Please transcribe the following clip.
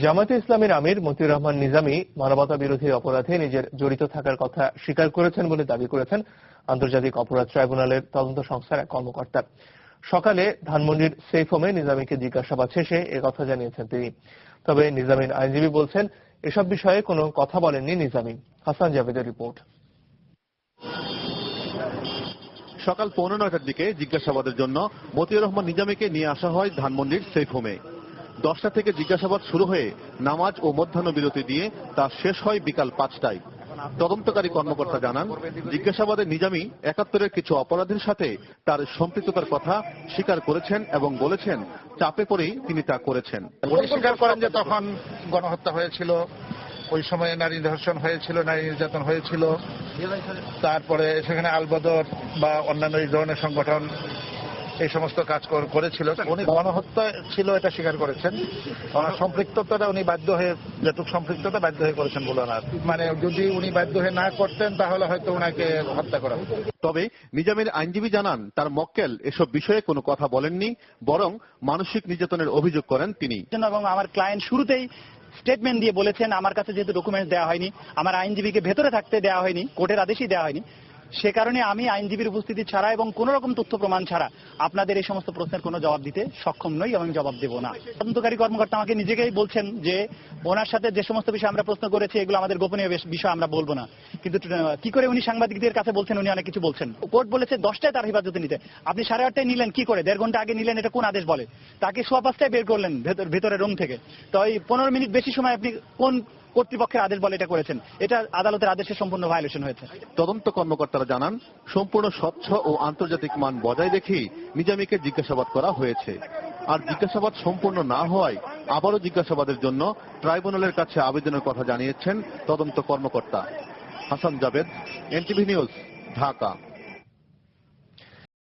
জামায়াতে ইসলামীর আমির মতিউর রহমান নিজামী মানবতা বিরোধী অপরাধে নিজের জড়িত থাকার কথা স্বীকার করেছেন বলে দাবি করেছেন আন্তর্জাতিক অপরাধ ট্রাইব্যুনালের তদন্ত সংস্থার এক কর্মকর্তা। সকালে ধানমন্ডির সেফ হোমে নিজামীকে জিজ্ঞাসাবাদ শেষে একথা জানিয়েছেন তিনি। তবে নিজামীর আইনজীবী বলছেন, এসব বিষয়ে কোনো কথা বলেননি নিজামী। হাসান জাভেদের রিপোর্ট। সকাল 9:15টার দিকে জিজ্ঞাসাবাদের জন্য মতিউর রহমান নিজামীকে নিয়ে আসা হয় ধানমন্ডির সেফ হোমে। 10টা থেকে জিজ্ঞাসাবাদ শুরু হয়ে নামাজ ও মধ্যাহ্ন বিরতি দিয়ে তা শেষ হয় বিকাল 5টায়। তদন্তকারী কর্মকর্তা জানান, জিজ্ঞাসাবাদে নিজামী 71-এর কিছু অপরাধের সাথে তার সম্পৃক্ততার কথা স্বীকার করেছেন এবং বলেছেন চাপে পড়েই তিনি তা করেছেন। উনি স্বীকার করেন যে তখন গণহত্যা হয়েছিল, ওই সময়ে নারী ধর্ষণ হয়েছিল, নারী নির্যাতন হয়েছিল, তারপরে সেখানে আলবদর বা অন্যান্য এই ধরনের সংগঠন এই সমস্ত কাজ করেছিল। উনি গণহত্যা ছিল এটা স্বীকার করেছেন। ওনার সম্পৃক্ততাটা উনি বাধ্য হয়ে, যেটুকু সম্পৃক্ততা বাধ্য হয়ে করেছেন বলে না, মানে যদি উনি বাধ্য হয়ে না করতেন তাহলে হয়তো ওনাকে হত্যা করা হতো। তবে নিজামীর আইনজীবী জানান, তার মক্কেল এসব বিষয়ে কোনো কথা বলেননি, বরং মানসিক নির্যাতনের অভিযোগ করেন তিনি। এবং আমার ক্লায়েন্ট শুরুতেই স্টেটমেন্ট দিয়ে বলেছেন, আমার কাছে যেহেতু ডকুমেন্টস দেওয়া হয়নি, আমার আইনজীবীকে ভেতরে থাকতে দেওয়া হয়নি, কোর্টের আদেশই দেওয়া হয়নি, সে কারণে আমি আইনজীবীর উপস্থিতি ছাড়া এবং কোন রকম তথ্য প্রমাণ ছাড়া আপনাদের এই সমস্ত প্রশ্নের কোনো জবাব দিতে সক্ষম নই এবং জবাব দেব না। তদন্তকারী কর্মকর্তা আমাকে নিজেকেই বলছেন যে ওনার সাথে যে সমস্ত বিষয় আমরা প্রশ্ন করেছি এগুলো আমাদের গোপনীয় বিষয়, আমরা বলবো না। কিন্তু কি করে উনি সাংবাদিকদের কাছে বলছেন উনি অনেক কিছু বলছেন। কোর্ট বলেছে 10টায় তার হেফাজতে নিতে, আপনি 8:30টায় নিলেন কি করে? 1.5 ঘন্টা আগে নিলেন, এটা কোন আদেশ বলে? তাকে 5:15টায় বের করলেন ভেতরে রুম থেকে, তো এই 15 মিনিট বেশি সময় আপনি কোন কর্তৃপক্ষের আদেশ বলে এটা করেছেন? এটা আদালতের আদেশের সম্পূর্ণ ভায়োলেশন হয়েছে। তদন্ত কর্মকর্তারা জানান, সম্পূর্ণ স্বচ্ছ ও আন্তর্জাতিক মান বজায় রেখেই নিজামীকে জিজ্ঞাসাবাদ করা হয়েছে। আর জিজ্ঞাসাবাদ সম্পূর্ণ না হওয়ায় আবারও জিজ্ঞাসাবাদের জন্য ট্রাইব্যুনালের কাছে আবেদনের কথা জানিয়েছেন তদন্ত কর্মকর্তা। Hasan Javed, NTV news, Dhaka.